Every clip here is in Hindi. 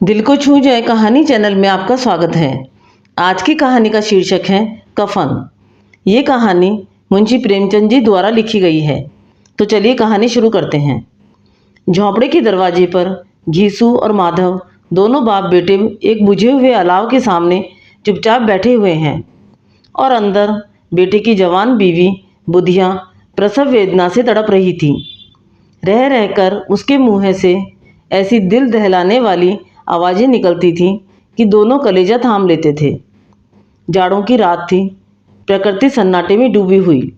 दिल को छू जाए कहानी चैनल में आपका स्वागत है। आज की कहानी का शीर्षक है कफन। ये कहानी मुंशी प्रेमचंद जी द्वारा लिखी गई है। तो चलिए कहानी शुरू करते हैं। झोंपड़े के दरवाजे पर घीसू और माधव दोनों बाप बेटे एक बुझे हुए अलाव के सामने चुपचाप बैठे हुए हैं और अंदर बेटे की जवान बीवी बुधिया प्रसव वेदना से तड़प रही थी। रह रहकर उसके मुंह से ऐसी दिल दहलाने वाली आवाज़ें निकलती थीं कि दोनों कलेजा थाम लेते थे। जाड़ों की रात थी, प्रकृति सन्नाटे में डूबी हुई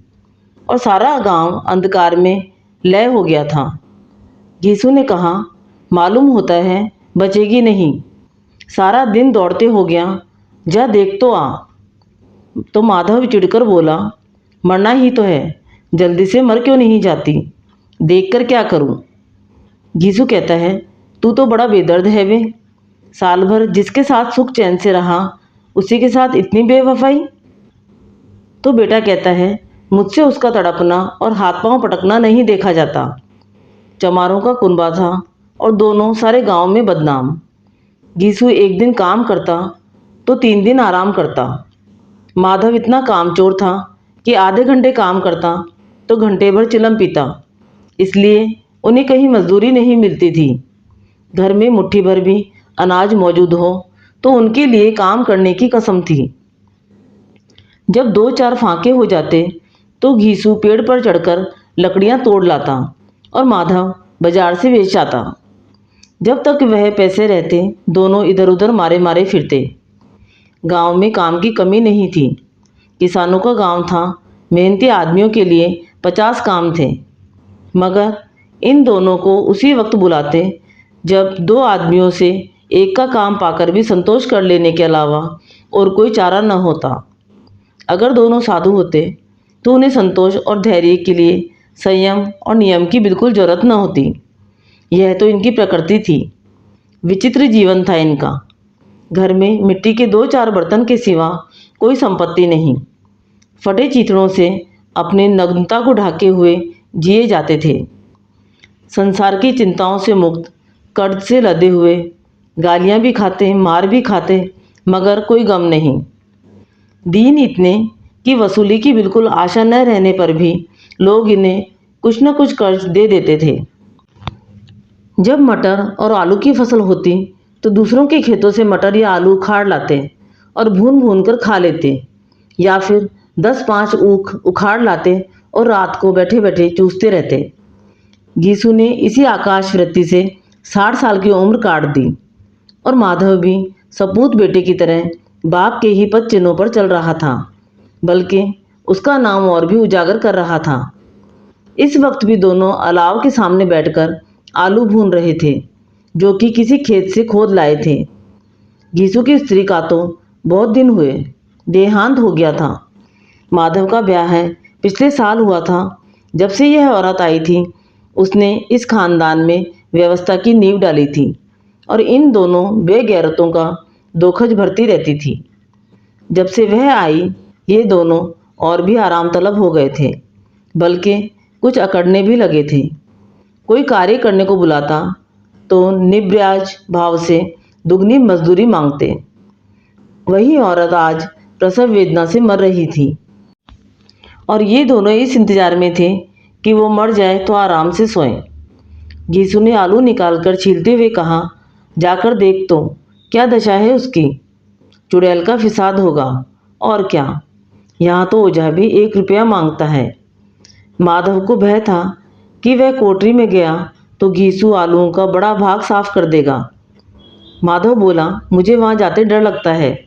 और सारा गांव अंधकार में लय हो गया था। घीसू ने कहा, मालूम होता है बचेगी नहीं, सारा दिन दौड़ते हो गया, जा देख तो आ। तो माधव चिढ़कर बोला, मरना ही तो है, जल्दी से मर क्यों नहीं जाती, देख कर क्या करूं। घीसू कहता है, तू तो बड़ा बेदर्द है वे, साल भर जिसके साथ सुख चैन से रहा उसी के साथ इतनी बेवफाई। तो बेटा कहता है, मुझसे उसका तड़पना और हाथ पांव पटकना नहीं देखा जाता। चमारों का कुनबा था और दोनों सारे गांव में बदनाम। घीसू एक दिन काम करता तो 3 दिन आराम करता। माधव इतना कामचोर था कि आधे घंटे काम करता तो घंटे भर चिलम पीता, इसलिए उन्हें कहीं मजदूरी नहीं मिलती थी। घर में मुट्ठी भर भी अनाज मौजूद हो तो उनके लिए काम करने की कसम थी। जब 2-4 फांके हो जाते तो घीसू पेड़ पर चढ़कर लकड़ियां तोड़ लाता और माधव बाजार से बेच आता। जब तक वह पैसे रहते दोनों इधर उधर मारे मारे फिरते। गांव में काम की कमी नहीं थी, किसानों का गांव था, मेहनती आदमियों के लिए 50 काम थे। मगर इन दोनों को उसी वक्त बुलाते जब 2 आदमियों से एक का काम पाकर भी संतोष कर लेने के अलावा और कोई चारा न होता। अगर दोनों साधु होते तो उन्हें संतोष और धैर्य के लिए संयम और नियम की बिल्कुल जरूरत न होती। यह तो इनकी प्रकृति थी। विचित्र जीवन था इनका। घर में मिट्टी के 2-4 बर्तन के सिवा कोई संपत्ति नहीं। फटे चीथड़ों से अपने नग्नता को ढाके हुए जिए जाते थे। संसार की चिंताओं से मुक्त, कर्ज से लदे हुए, गालियां भी खाते, मार भी खाते, मगर कोई गम नहीं। दीन इतने कि वसूली की बिल्कुल आशा न रहने पर भी लोग इन्हें कुछ न कुछ कर्ज दे देते थे। जब मटर और आलू की फसल होती तो दूसरों के खेतों से मटर या आलू उखाड़ लाते और भून भून कर खा लेते, या फिर 10-5 ऊख उखाड़ लाते और रात को बैठे बैठे चूसते रहते। घीसू ने इसी आकाश वृत्ति से 60 साल की उम्र काट दी और माधव भी सपूत बेटे की तरह बाप के ही पद चिन्हों पर चल रहा था, बल्कि उसका नाम और भी उजागर कर रहा था। इस वक्त भी दोनों अलाव के सामने बैठकर आलू भून रहे थे, जो कि किसी खेत से खोद लाए थे। घीसू की स्त्री का तो बहुत दिन हुए देहांत हो गया था। माधव का ब्याह है पिछले साल हुआ था। जब से यह औरत आई थी उसने इस खानदान में व्यवस्था की नींव डाली थी और इन दोनों बेगैरतों का दोखज भरती रहती थी। जब से वह आई ये दोनों और भी आराम तलब हो गए थे, बल्कि कुछ अकड़ने भी लगे थे। कोई कार्य करने को बुलाता तो निब्याज भाव से दुगनी मजदूरी मांगते। वही औरत आज प्रसव वेदना से मर रही थी और ये दोनों इस इंतजार में थे कि वो मर जाए तो आराम से सोएं। घीसू ने आलू निकालकर छीलते हुए कहा, जाकर देख तो क्या दशा है उसकी, चुड़ैल का फिसाद होगा और क्या। यहाँ तो ओझा भी 1 रुपया मांगता है। माधव को भय था कि वह कोठरी में गया तो घीसू आलूओं का बड़ा भाग साफ कर देगा। माधव बोला, मुझे वहाँ जाते डर लगता है।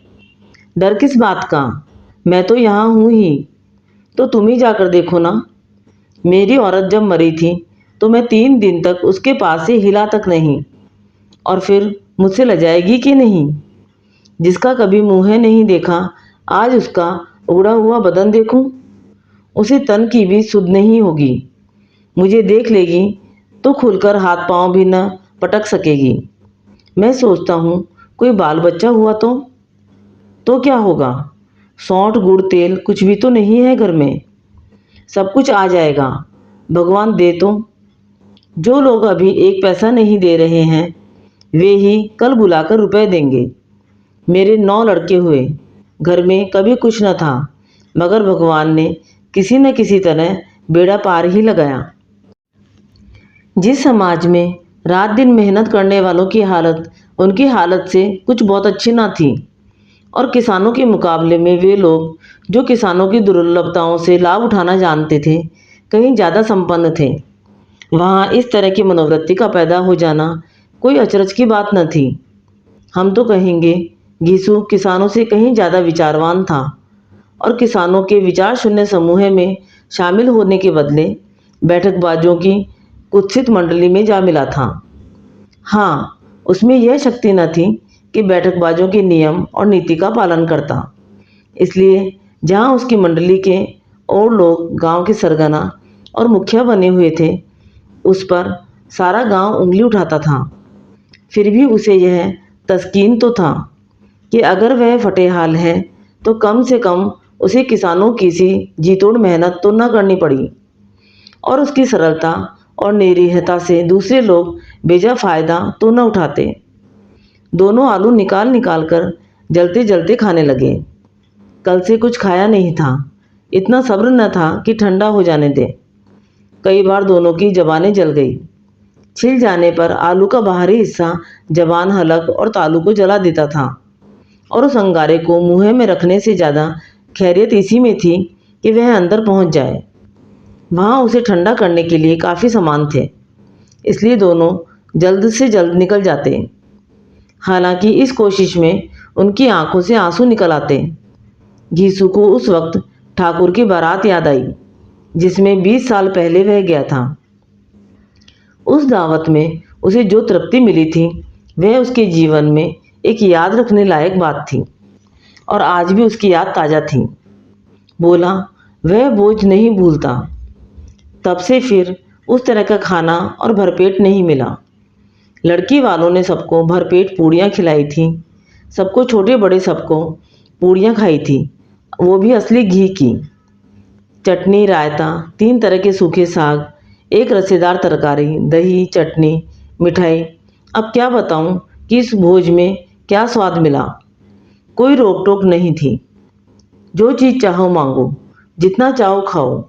डर किस बात का, मैं तो यहाँ हूँ ही, तो तुम ही जाकर देखो ना। मेरी औरत जब मरी थी तो मैं 3 दिन तक उसके पास से हिला तक नहीं, और फिर मुझसे लजाएगी कि नहीं। जिसका कभी मुँह नहीं देखा आज उसका उगड़ा हुआ बदन देखूं, उसे तन की भी सुध नहीं होगी। मुझे देख लेगी तो खुलकर हाथ पांव भी न पटक सकेगी। मैं सोचता हूँ कोई बाल बच्चा हुआ तो क्या होगा। सौंठ गुड़ तेल कुछ भी तो नहीं है घर में, सब कुछ आ जाएगा, भगवान दे तो। जो लोग अभी 1 पैसा नहीं दे रहे हैं वे ही कल बुलाकर रुपए देंगे। मेरे 9 लड़के हुए, घर में कभी कुछ न था, मगर भगवान ने किसी न किसी तरह बेड़ा पार ही लगाया। जिस समाज में रात दिन मेहनत करने वालों की हालत उनकी हालत से कुछ बहुत अच्छी ना थी, और किसानों के मुकाबले में वे लोग जो किसानों की दुर्लभताओं से लाभ उठाना जानते थे कहीं ज़्यादा संपन्न थे, वहाँ इस तरह की मनोवृत्ति का पैदा हो जाना कोई अचरज की बात न थी। हम तो कहेंगे घीसू किसानों से कहीं ज़्यादा विचारवान था, और किसानों के विचार शून्य समूह में शामिल होने के बदले बैठकबाजों की कुत्सित मंडली में जा मिला था। हाँ, उसमें यह शक्ति न थी कि बैठकबाजों के नियम और नीति का पालन करता। इसलिए जहाँ उसकी मंडली के और लोग गांव के सरगना और मुखिया बने हुए थे, उस पर सारा गांव उंगली उठाता था। फिर भी उसे यह तस्कीन तो था कि अगर वह फटेहाल है तो कम से कम उसे किसानों की सी जीतोड़ मेहनत तो न करनी पड़ी, और उसकी सरलता और निरीहता से दूसरे लोग बेजा फायदा तो न उठाते। दोनों आलू निकाल निकाल कर जलते जलते खाने लगे। कल से कुछ खाया नहीं था, इतना सब्र न था कि ठंडा हो जाने दे। कई बार दोनों की जबानें जल गई। छिल जाने पर आलू का बाहरी हिस्सा जबान, हलक और तालू को जला देता था, और उस अंगारे को मुंह में रखने से ज़्यादा खैरियत इसी में थी कि वह अंदर पहुंच जाए। वहाँ उसे ठंडा करने के लिए काफ़ी सामान थे, इसलिए दोनों जल्द से जल्द निकल जाते। हालांकि इस कोशिश में उनकी आंखों से आंसू निकल आते। घीसू को उस वक्त ठाकुर की बारात याद आई, जिसमें 20 साल पहले वह गया था। उस दावत में उसे जो तृप्ति मिली थी वह उसके जीवन में एक याद रखने लायक बात थी, और आज भी उसकी याद ताज़ा थी। बोला वह बोझ नहीं भूलता। तब से फिर उस तरह का खाना और भरपेट नहीं मिला। लड़की वालों ने सबको भरपेट पूड़ियाँ खिलाई थी, सबको छोटे बड़े सबको पूड़ियाँ खाई थी, वो भी असली घी की। चटनी, रायता, 3 तरह के सूखे साग, एक रसेदार तरकारी, दही, चटनी, मिठाई। अब क्या बताऊं कि इस भोज में क्या स्वाद मिला। कोई रोक टोक नहीं थी, जो चीज़ चाहो मांगो, जितना चाहो खाओ।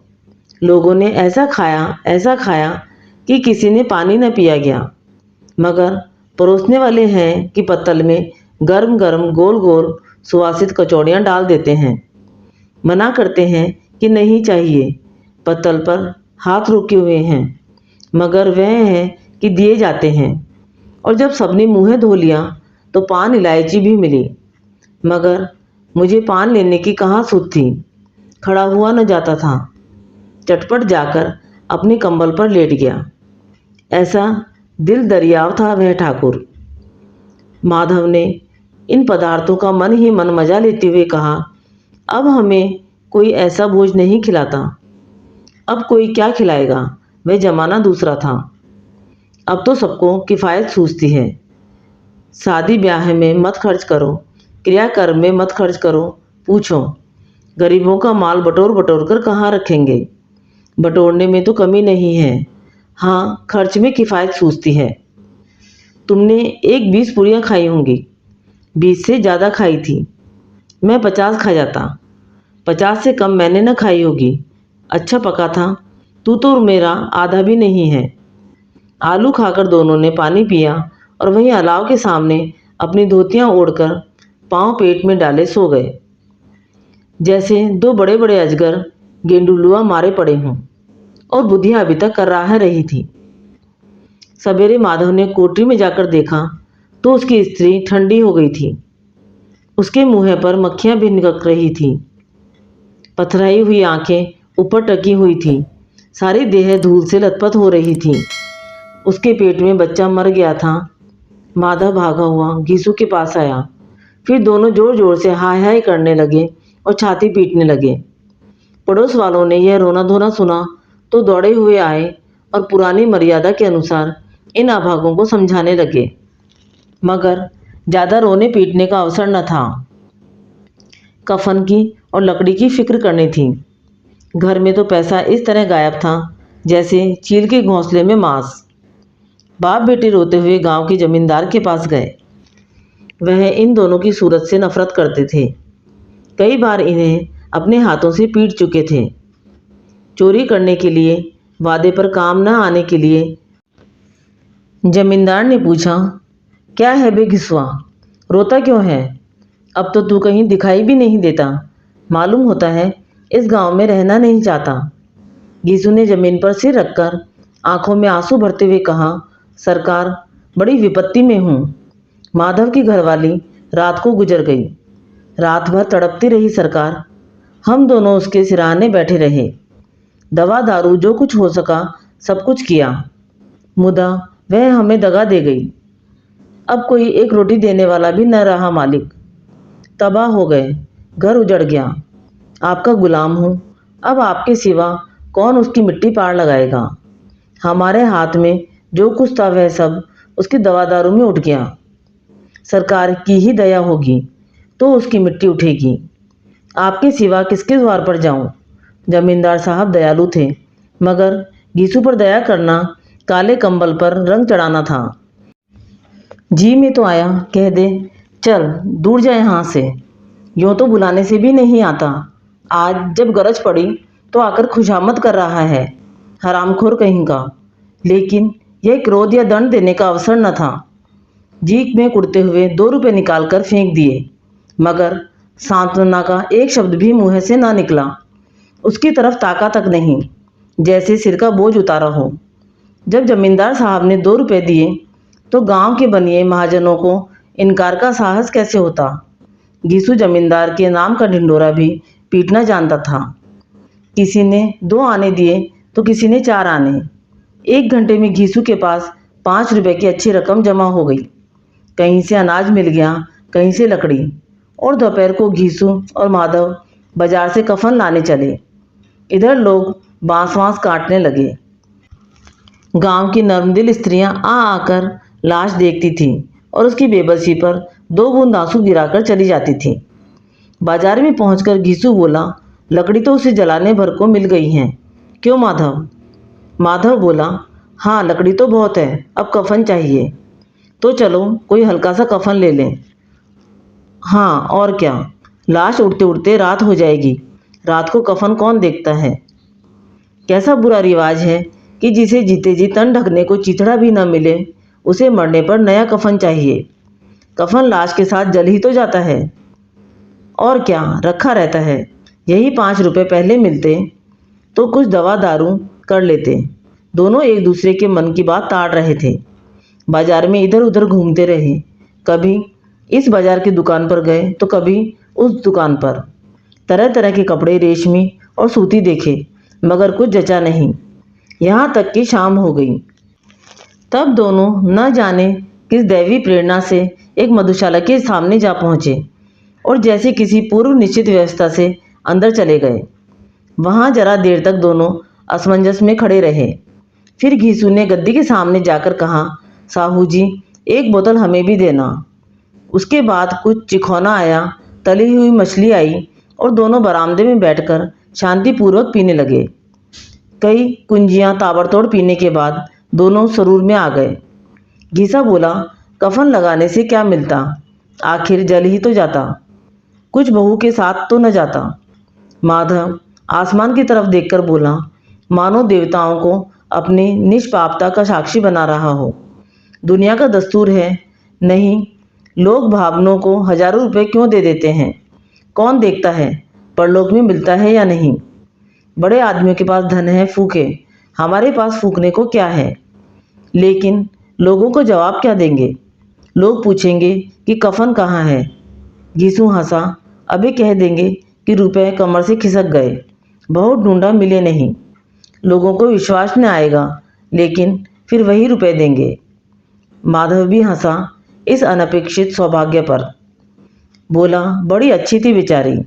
लोगों ने ऐसा खाया कि किसी ने पानी न पिया गया, मगर परोसने वाले हैं कि पत्तल में गर्म गर्म गोल गोल सुवासित कचौड़ियाँ डाल देते हैं। मना करते हैं कि नहीं चाहिए, पत्तल पर हाथ रुके हुए हैं, मगर वह है कि दिए जाते हैं। और जब सबने मुँह धो लिया तो पान इलायची भी मिली, मगर मुझे पान लेने की कहाँ सुध थी, खड़ा हुआ न जाता था। चटपट जाकर अपने कंबल पर लेट गया। ऐसा दिल दरियाव था वह ठाकुर। माधव ने इन पदार्थों का मन ही मन मजा लेते हुए कहा, अब हमें कोई ऐसा भोज नहीं खिलाता। अब कोई क्या खिलाएगा, वह जमाना दूसरा था। अब तो सबको किफ़ायत सूझती है। शादी ब्याह में मत खर्च करो, क्रियाकर्म में मत खर्च करो। पूछो गरीबों का माल बटोर बटोर कर कहाँ रखेंगे। बटोरने में तो कमी नहीं है, हाँ खर्च में किफ़ायत सूझती है। तुमने एक 20 पूरियाँ खाई होंगी, 20 से ज़्यादा खाई थी। मैं 50 खा जाता, 50 से कम मैंने न खाई होगी। अच्छा पका था, तू तो मेरा आधा भी नहीं है। आलू खाकर दोनों ने पानी पिया और वहीं अलाव के सामने अपनी धोतियाँ ओढ़कर पाँव पेट में डाले सो गए, जैसे 2 बड़े बड़े अजगर गेंडुलुआ मारे पड़े हों, और बुधिया अभी तक कर रहा रही थी। सवेरे माधव ने कोठरी में जाकर देखा तो उसकी स्त्री ठंडी हो गई थी। उसके मुँह पर मक्खियाँ भी निकल रही थी। पथराई हुई आंखें ऊपर टकी हुई थी, सारी देह धूल से लथपथ हो रही थी। उसके पेट में बच्चा मर गया था। माधव भागा हुआ घीसू के पास आया। फिर दोनों जोर जोर से हाय हाय करने लगे और छाती पीटने लगे। पड़ोस वालों ने यह रोना धोना सुना तो दौड़े हुए आए और पुरानी मर्यादा के अनुसार इन अभागों को समझाने लगे, मगर ज़्यादा रोने पीटने का अवसर न था। कफन की और लकड़ी की फिक्र करनी थी। घर में तो पैसा इस तरह गायब था जैसे चील के घोंसले में मांस। बाप बेटे रोते हुए गांव के जमींदार के पास गए। वह इन दोनों की सूरत से नफरत करते थे। कई बार इन्हें अपने हाथों से पीट चुके थे। चोरी करने के लिए, वादे पर काम न आने के लिए। जमींदार ने पूछा, क्या है बे घिसुआ, रोता क्यों है? अब तो तू कहीं दिखाई भी नहीं देता। मालूम होता है इस गांव में रहना नहीं चाहता। घीसू ने जमीन पर सिर रखकर आंखों में आंसू भरते हुए कहा, सरकार, बड़ी विपत्ति में हूँ। माधव की घरवाली रात को गुजर गई। रात भर तड़पती रही सरकार। हम दोनों उसके सिरहाने बैठे रहे। दवा दारू जो कुछ हो सका सब कुछ किया। मुदा वह हमें दगा दे गई। अब कोई एक रोटी देने वाला भी न रहा मालिक। तबाह हो गए, घर उजड़ गया। आपका गुलाम हूँ। अब आपके सिवा कौन उसकी मिट्टी पार लगाएगा? हमारे हाथ में जो कुछ था वह सब उसकी दवा दारू में उठ गया। सरकार की ही दया होगी तो उसकी मिट्टी उठेगी। आपके सिवा किसके द्वार पर जाऊं? जमींदार साहब दयालु थे, मगर घीसू पर दया करना काले कंबल पर रंग चढ़ाना था। जी में तो आया, कह दे, चल दूर जा यहाँ से। यूँ तो बुलाने से भी नहीं आता। आज जब गरज पड़ी तो आकर खुशामद कर रहा है, हरामखोर कहीं का। लेकिन यह क्रोध या दंड देने का अवसर न था। जीक में कुड़ते हुए 2 रुपए निकालकर फेंक दिए, मगर सांत्वना का एक शब्द भी मुँह से ना निकला। उसकी तरफ ताका तक नहीं, जैसे सिर का बोझ उतारा हो। जब जमींदार साहब ने 2 रुपए दिए तो गांव के बनिए महाजनों को इनकार का साहस कैसे होता। घीसू जमींदार के नाम का ढिंडोरा भी पीटना जानता था। किसी ने 2 आने दिए तो किसी ने 4 आने। 1 घंटे में घीसू के पास 5 रुपए की अच्छी रकम जमा हो गई। कहीं से अनाज मिल गया, कहीं से लकड़ी। और दोपहर को घीसू और माधव बाजार से कफन लाने चले। इधर लोग बांस वांस काटने लगे। गांव की नर्मदिल स्त्रियां आ आकर लाश देखती थीं और उसकी बेबसी पर 2 बूंद आंसू गिराकर चली जाती थीं। बाजार में पहुंचकर घीसू बोला, लकड़ी तो उसे जलाने भर को मिल गई हैं, क्यों माधव? माधव बोला, हाँ लकड़ी तो बहुत है, अब कफन चाहिए। तो चलो कोई हल्का सा कफन ले लें। हाँ और क्या, लाश उड़ते उड़ते रात हो जाएगी। रात को कफन कौन देखता है? कैसा बुरा रिवाज है कि जिसे जीते जी तन ढकने को चिथड़ा भी न मिले, उसे मरने पर नया कफन चाहिए। कफन लाश के साथ जल ही तो जाता है, और क्या रखा रहता है। यही 5 रुपए पहले मिलते तो कुछ दवा दारू कर लेते। दोनों एक दूसरे के मन की बात ताड़ रहे थे। बाजार में इधर उधर घूमते रहे। कभी इस बाजार की दुकान पर गए तो कभी उस दुकान पर। तरह तरह के कपड़े रेशमी और सूती देखे, मगर कुछ जचा नहीं। यहाँ तक कि शाम हो गई। तब दोनों न जाने किस दैवी प्रेरणा से एक मधुशाला के सामने जा पहुँचे और जैसे किसी पूर्व निश्चित व्यवस्था से अंदर चले गए। वहाँ जरा देर तक दोनों असमंजस में खड़े रहे। फिर घीसू ने गद्दी के सामने जाकर कहा, साहू जी, एक बोतल हमें भी देना। उसके बाद कुछ चिखौना आया, तली हुई मछली आई और दोनों बरामदे में बैठकर शांतिपूर्वक पीने लगे। कई कुंजियां ताबड़तोड़ पीने के बाद दोनों सरूर में आ गए। घीसा बोला, कफन लगाने से क्या मिलता, आखिर जल ही तो जाता, कुछ बहू के साथ तो न जाता। माधव आसमान की तरफ देखकर बोला, मानो देवताओं को अपनी निष्पापता का साक्षी बना रहा हो। दुनिया का दस्तूर है, नहीं लोग भावनों को हजारों रुपए क्यों दे देते हैं? कौन देखता है परलोक में मिलता है या नहीं? बड़े आदमियों के पास धन है, फूके। हमारे पास फूकने को क्या है? लेकिन लोगों को जवाब क्या देंगे? लोग पूछेंगे कि कफन कहाँ है। घीसू हंसा, अभी कह देंगे कि रुपए कमर से खिसक गए, बहुत ढूंढा मिले नहीं। लोगों को विश्वास न आएगा, लेकिन फिर वही रुपए देंगे। माधव भी हंसा इस अनपेक्षित सौभाग्य पर। बोला, बड़ी अच्छी थी बेचारी,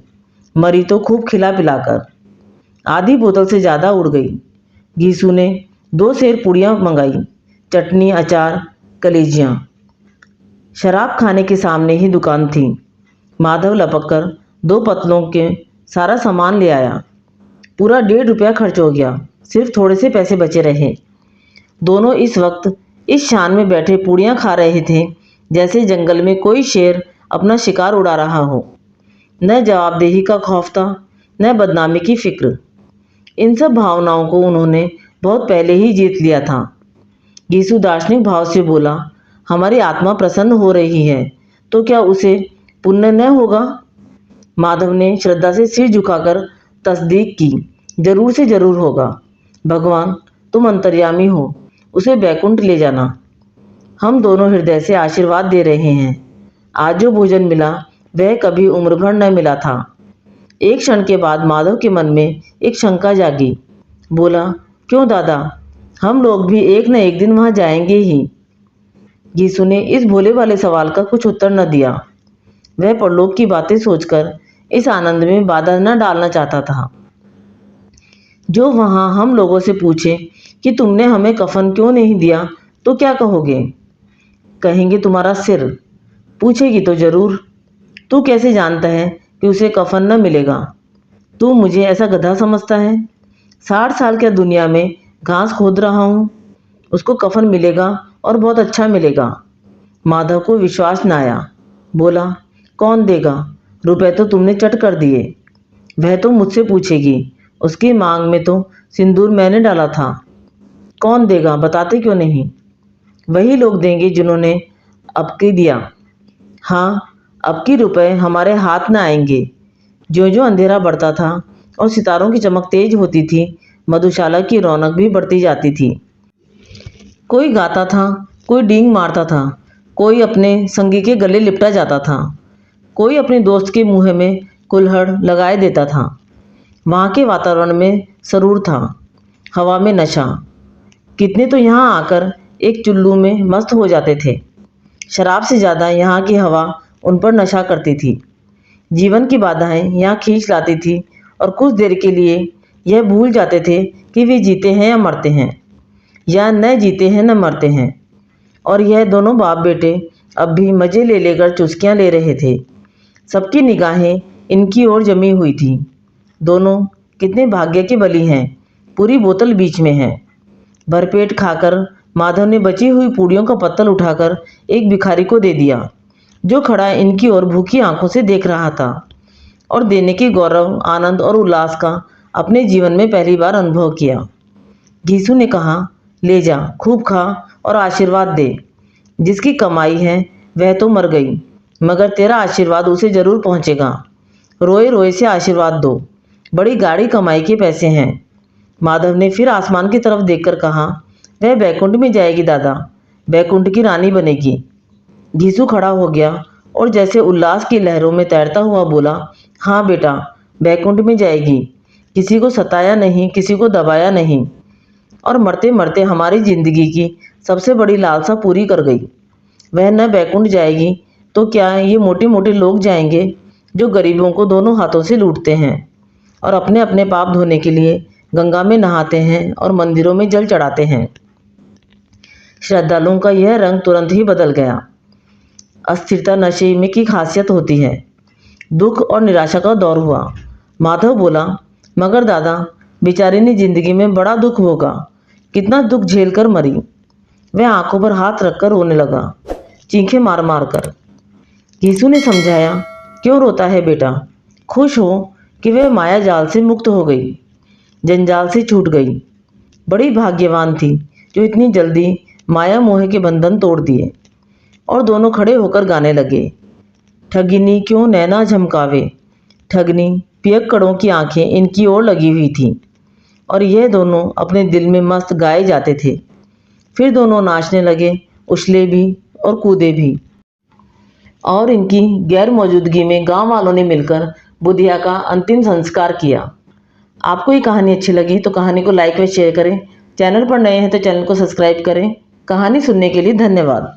मरी तो खूब खिला पिलाकर। आधी बोतल से ज़्यादा उड़ गई। घीसू ने 2 सेर पूड़ियाँ मंगाई, चटनी, अचार, कलेजियाँ। शराब खाने के सामने ही दुकान थी। माधव लपक कर 2 पतलों के सारा सामान ले आया। पूरा 1.5 रुपया खर्च हो गया, सिर्फ थोड़े से पैसे बचे रहे। दोनों इस वक्त इस शान में बैठे पूड़ियाँ खा रहे थे जैसे जंगल में कोई शेर अपना शिकार उड़ा रहा हो। न जवाबदेही का खौफ था, न बदनामी की फिक्र। इन सब भावनाओं को उन्होंने बहुत पहले ही जीत लिया था। यीशु दार्शनिक भाव से बोला, हमारी आत्मा प्रसन्न हो रही है तो क्या उसे पुण्य न होगा? माधव ने श्रद्धा से सिर झुकाकर तस्दीक की, जरूर से जरूर होगा। भगवान, तुम अंतर्यामी हो, उसे बैकुंठ ले जाना। हम दोनों हृदय से आशीर्वाद दे रहे हैं। आज जो भोजन मिला वह कभी उम्र भर न मिला था। एक क्षण के बाद माधव के मन में एक शंका जागी। बोला, क्यों दादा, हम लोग भी एक न एक दिन वहां जाएंगे ही। यीशु ने इस भोले वाले सवाल का कुछ उत्तर न दिया। वह परलोक की बातें सोचकर इस आनंद में बाधा न डालना चाहता था। जो वहां हम लोगों से पूछे कि तुमने हमें कफन क्यों नहीं दिया तो क्या कहोगे? कहेंगे तुम्हारा सिर। पूछेगी तो जरूर, तू कैसे जानता है कि उसे कफन न मिलेगा? तू मुझे ऐसा गधा समझता है? 60 साल क्या दुनिया में घास खोद रहा हूँ, उसको कफन मिलेगा और बहुत अच्छा मिलेगा। माधव को विश्वास न आया। बोला, कौन देगा? रुपए तो तुमने चट कर दिए। वह तो मुझसे पूछेगी, उसकी मांग में तो सिंदूर मैंने डाला था। कौन देगा, बताते क्यों नहीं? वही लोग देंगे जिन्होंने अब की दिया। हाँ, अब की रुपए हमारे हाथ न आएंगे। जो जो अंधेरा बढ़ता था और सितारों की चमक तेज होती थी, मधुशाला की रौनक भी बढ़ती जाती थी। कोई गाता था, कोई डींग मारता था, कोई अपने संगी के गले लिपटा जाता था, कोई अपने दोस्त के मुंह में कुल्हड़ लगाए देता था। वहाँ के वातावरण में सरूर था, हवा में नशा। कितने तो यहाँ आकर एक चुल्लू में मस्त हो जाते थे। शराब से ज़्यादा यहाँ की हवा उन पर नशा करती थी। जीवन की बाधाएं यहाँ खींच लाती थी और कुछ देर के लिए यह भूल जाते थे कि वे जीते हैं या मरते हैं, या न जीते हैं न मरते हैं। और यह दोनों बाप बेटे अब भी मज़े ले लेकर चुस्कियाँ ले रहे थे। सबकी निगाहें इनकी ओर जमी हुई थी। दोनों कितने भाग्य के बली हैं, पूरी बोतल बीच में है। भरपेट खाकर माधव ने बची हुई पूड़ियों का पत्तल उठाकर एक भिखारी को दे दिया, जो खड़ा इनकी ओर भूखी आंखों से देख रहा था और देने के गौरव, आनंद और उल्लास का अपने जीवन में पहली बार अनुभव किया। यीशु ने कहा, ले जा, खूब खा और आशीर्वाद दे। जिसकी कमाई है वह तो मर गई, मगर तेरा आशीर्वाद उसे जरूर पहुंचेगा। रोए रोए से आशीर्वाद दो, बड़ी गाढ़ी कमाई के पैसे हैं। माधव ने फिर आसमान की तरफ देखकर कहा, वह बैकुंठ में जाएगी दादा, बैकुंठ की रानी बनेगी। यीशु खड़ा हो गया और जैसे उल्लास की लहरों में तैरता हुआ बोला, हाँ बेटा, बैकुंठ में जाएगी। किसी को सताया नहीं, किसी को दबाया नहीं, और मरते मरते हमारी जिंदगी की सबसे बड़ी लालसा पूरी कर गई। वह न बैकुंठ जाएगी तो क्या ये मोटे मोटे लोग जाएंगे जो गरीबों को दोनों हाथों से लूटते हैं और अपने अपने पाप धोने के लिए गंगा में नहाते हैं और मंदिरों में जल चढ़ाते हैं। श्रद्धालुओं का यह रंग तुरंत ही बदल गया। अस्थिरता नशे में की खासियत होती है। दुख और निराशा का दौर हुआ। माधव बोला, मगर दादा, बेचारी ने जिंदगी में बड़ा दुख होगा, कितना दुख झेल कर मरी। वह आंखों पर हाथ रखकर रोने लगा, चीखें मार मार कर। यीशु ने समझाया, क्यों रोता है बेटा? खुश हो कि वह माया जाल से मुक्त हो गई, जंजाल से छूट गई। बड़ी भाग्यवान थी जो इतनी जल्दी माया मोह के बंधन तोड़ दिए। और दोनों खड़े होकर गाने लगे, ठगिनी क्यों नैना झमकावे। ठगनी पियक्कड़ों की आंखें इनकी ओर लगी हुई थीं और यह दोनों अपने दिल में मस्त गाए जाते थे। फिर दोनों नाचने लगे, उछले भी और कूदे भी। और इनकी गैर मौजूदगी में गांव वालों ने मिलकर बुधिया का अंतिम संस्कार किया। आपको ये कहानी अच्छी लगी तो कहानी को लाइक व शेयर करें। चैनल पर नए हैं तो चैनल को सब्सक्राइब करें। कहानी सुनने के लिए धन्यवाद।